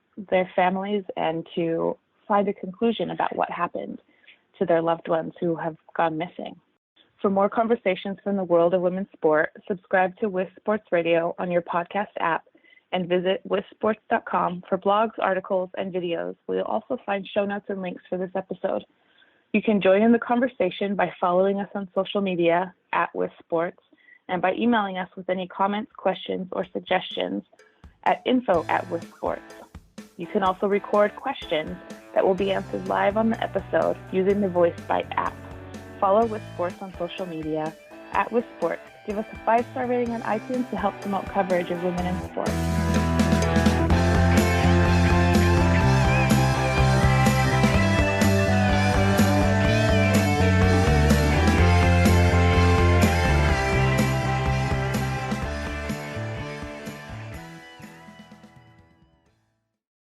families and to find a conclusion about what happened to their loved ones who have gone missing. For more conversations from the world of women's sport, subscribe to WIS Sports Radio on your podcast app and visit wisports.com for blogs, articles, and videos. We'll also find show notes and links for this episode. You can join in the conversation by following us on social media at WIS Sports and by emailing us with any comments, questions, or suggestions at info@wisports. You can also record questions that will be answered live on the episode using the VoiceBite app. Follow WIS Sports on social media at WIS Sports. Give us a 5-star rating on iTunes to help promote coverage of women in sports.